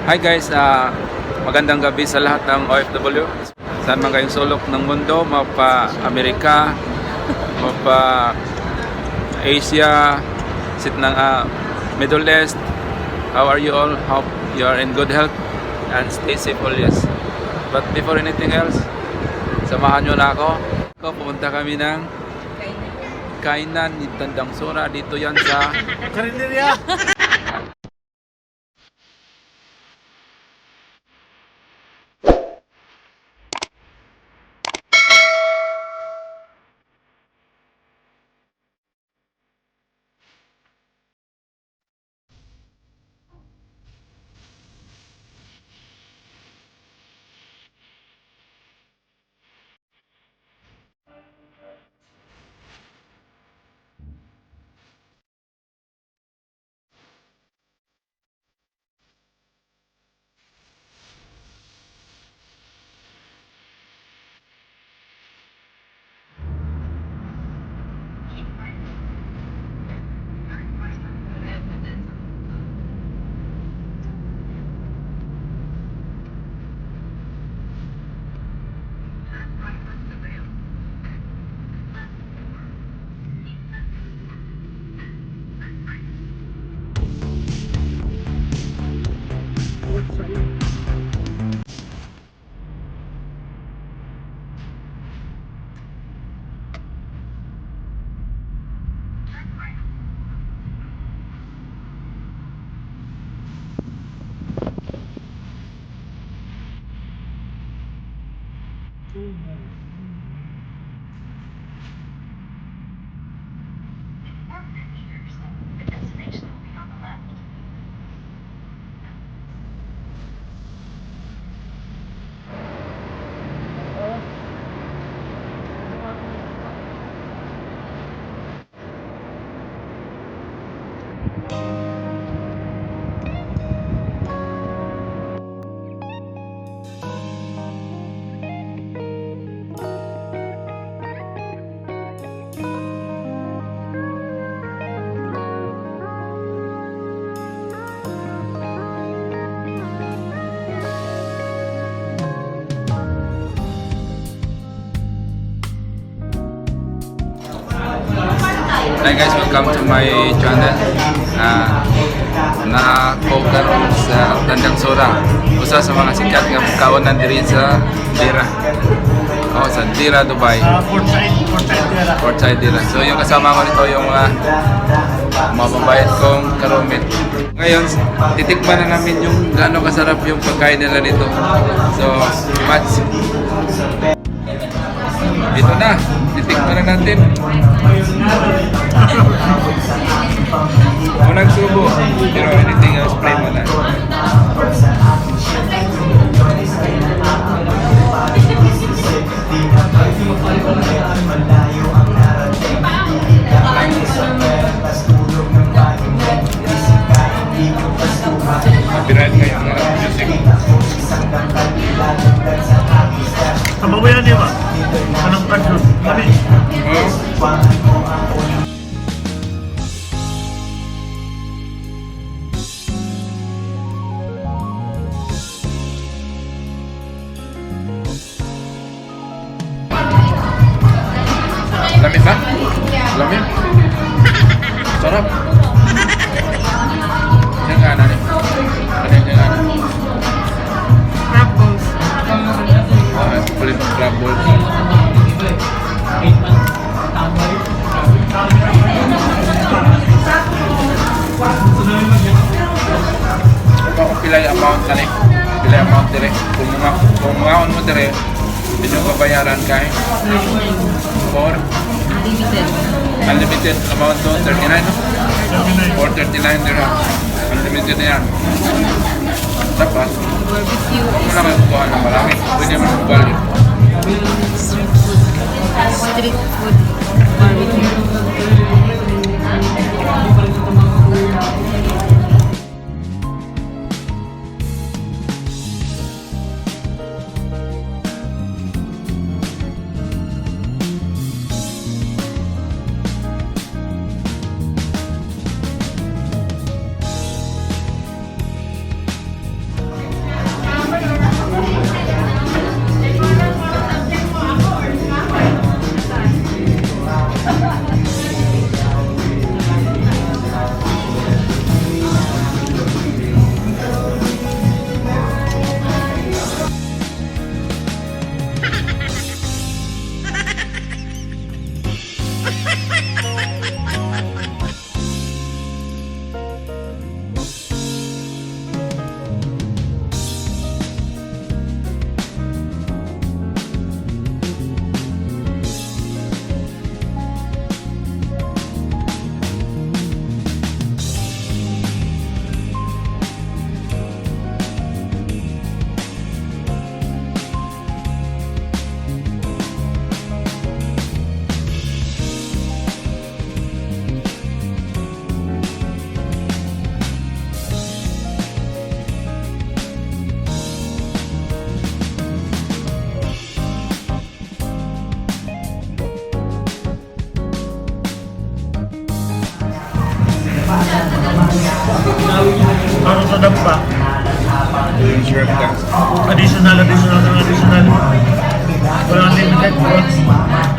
Hi guys, magandang gabi sa lahat ng OFW. Saan man kayong sulok ng mundo, mapa Amerika, mapa Asia, sit ng Middle East. How are you all? Hope you are in good health and stay safe always. But before anything else, samahan nyo na ako. Pumunta kami ng kainan ni Tandang Sora. Dito yan sa Karinderya! Hi guys, welcome to my channel. Na-coke karon sa Tandang Sora. Usa sa mga sikat nga kaunan diri sa Dira. Oh, sa Dira, Dubai. Port Said Dira. So yung kasama ko nito yung mababayad kong karumit. Ngayon, titikman na namin yung gaano kasarap yung pagkain nila dito. So, match. Dito na, titikman na natin. Unang subo, pero anything else, spray mo na. Copyright kayo mga music. Kabawayan niya ba? Anong kadyon? Kami? Lamig ba? Lamig? Sarap. Yan nga na rin. Ano yung nga na? Crab balls. Kulit crab balls. Ito ako pilay amount na rin. Pilay amount dire. Kung mga mo dire, hindi nyo babayaran kahit for Unlimited. unlimited amount to 39 no? Or 39 dirham. Unlimited na yan. Dapat, Barbecue huwag mo is lang kayo kukuha ng marami. Pwede mo ng value. street food barbecue. dampa. Shrimp ka. Additional. Walang unlimited.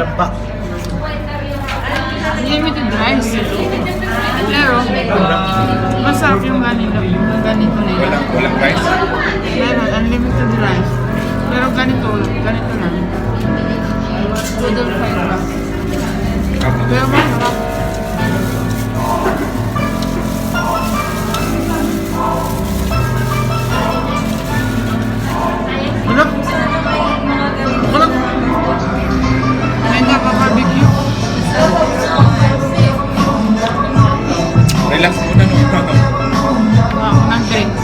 Dampa. Unlimited rice. Pero, masarap yung ganito. Yung ganito na yun. Walang rice. Meron, unlimited rice. Pero ganito lang. Noodle fried ba? Pero masarap. Anak! Anak! Mega pa barbecue. Relax muna no. Ng drinks.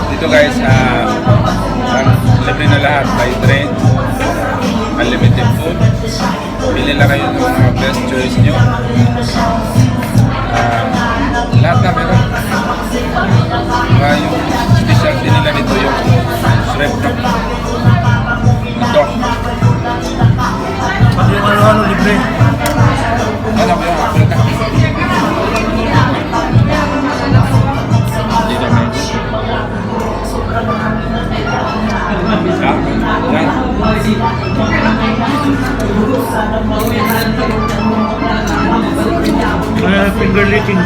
Dito guys, libre na lahat by train. Unlimited food. Pili lang kayo ng mga best choice nyo. Lahat na meron. Yung specialty nila dito yung shrimp na. Ito. Pati yung ano libre. Ano ba yung apple ka? Dito guys. Yan. Finger licking.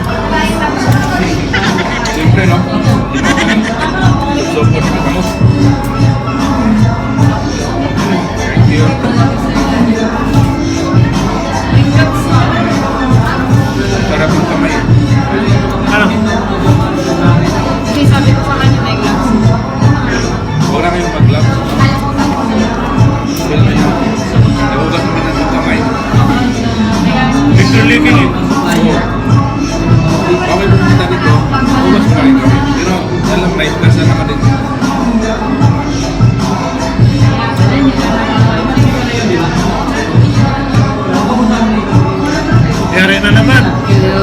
Siyempre, no? So, po dito kamo. Thank you. Sarap ng kamay. Ano? Kasi sabi ko sa kanya may gloves. Huwag na kayong mag-gloves. Well, nahugas naman ng kamay. Finger licking eh. Oo. Bawal pumunta dito, hugas pa rin kami. Pero, alam, may plaza naman din. Yari na naman. Hello.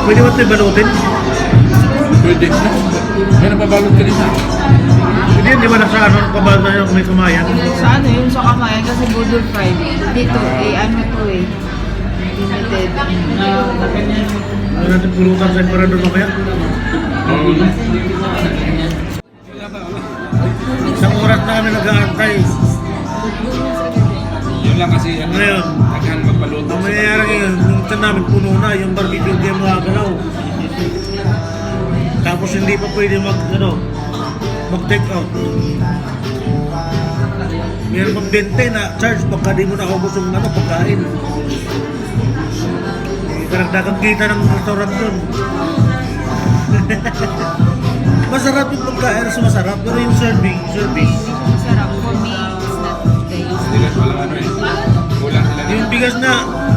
Pwede mo ito balutin? Pwede na. May napabalot ka rin na. Hindi, di ba nasa ano kabal na yung may kumayan? Sa ano yun, sa kamayan kasi budol fried. Dito, ano to limited. Ano natin pulutan sa emperador mamaya? Isang oras na kami nag-aantay. Yun lang kasi, Ngayon, naghan magpaluto. ang mangyayari ngayon, yung ito namin puno na, yung barbecue hindi makagalaw. Tapos hindi pa pwede mag-take out. Meron pang 20 na charge pagka di mo nakaubos yung pagkain. Karagdagang kita ng restaurant dun. Masarap yung pagkain, masarap. Pero yung serving. Sarap. For me, it's not tasty. Bigas walang ano eh. Kulang sila Yung dito. bigas na,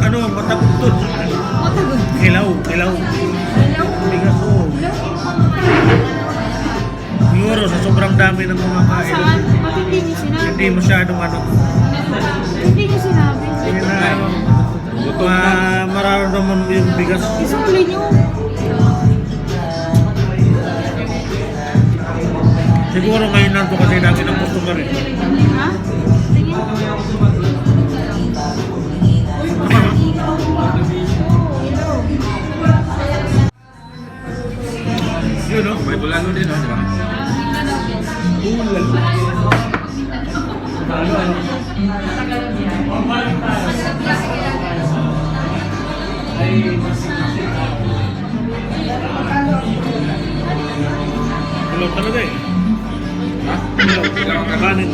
matapot dun. Matagod. Hilaw. Bigas, oo. Siguro sa sobrang dami ng mga kain. Saan? Ba't hindi niyo sinabi? Hindi masyadong ano. Hindi niyo sinabi. Hindi na Gutom na. mararamdaman mo yung bigas. Isuli niyo. Siguro ngayon lang ito kasi dami ng customer eh. Ha? Tingin. Yun no? May bulano din, no? Di ba? Tulog talaga eh. Ha? Ilang ka? Kanin.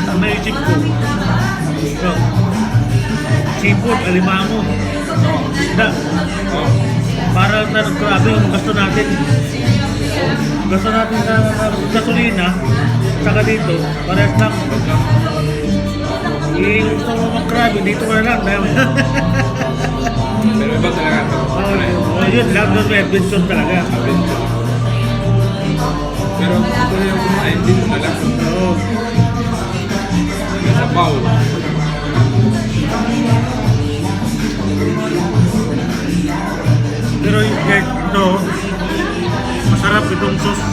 Ang naisip ko, ito, seafood, alimango, isda. Oh. Para na grabe yung gasto natin. Gasto natin sa gasolina, saka dito, parehas lang. Gusto mo mag-grabe, dito ka na lang. Pero iba talaga ito. Yun lang, doon may adventure talaga. Pero ito yung kumain din na lang. Oo. May sabaw. Pero ito, masarap itong sauce.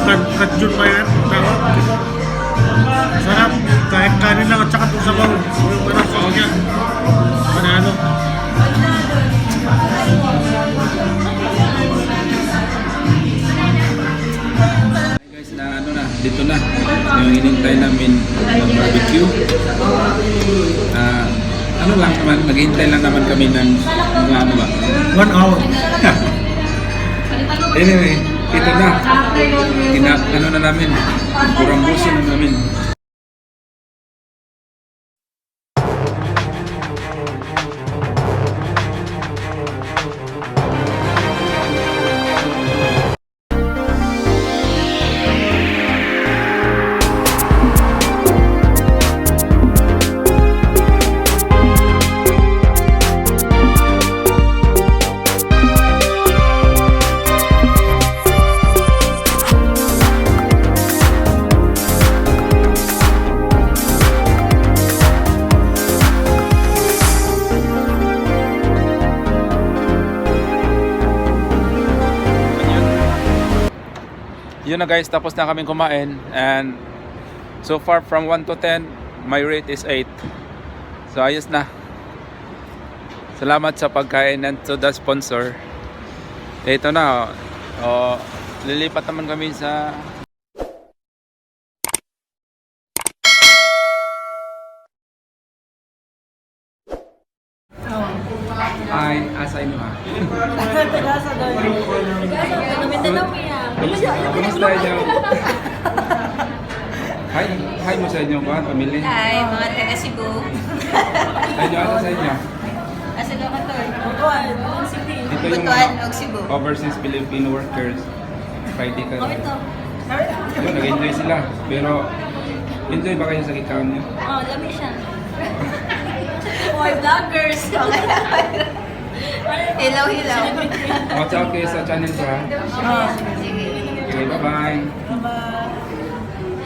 Katjun pa yan, tawag. Masarap, kahit kanin lang at saka itong sabaw. Yung parang sauce niya. Panalo. Guys, na ano na, dito na. Yung hinintay namin ng barbecue. Ano lang naman, naghihintay lang naman kami ng mga ano ba. 1 hour. Anyway, ito na. Ano na namin, kurambuso na namin. Yun na guys, tapos na kaming kumain and so far from 1 to 10, my rate is 8. So ayos na. Salamat sa pagkain and to the sponsor. Ito na, lilipat naman kami sa ay asay mo ha. Kumusta inyo? Hi mo sa inyo ba, pamilya? Hi, mga taga Cebu. Sa inyo, asa sa inyo? Asa ka ka to? Dito yung Butuan, og Cebu. overseas Filipino workers. Friday ka. Oh, ito. Yun, nag-enjoy sila. Pero, enjoy ba kayo sa kikaon niyo? Oh, lami siya. More vloggers. Hello, hello. Watch out kayo sa channel ko ha. Oh, sige. Okay, bye-bye. Bye-bye.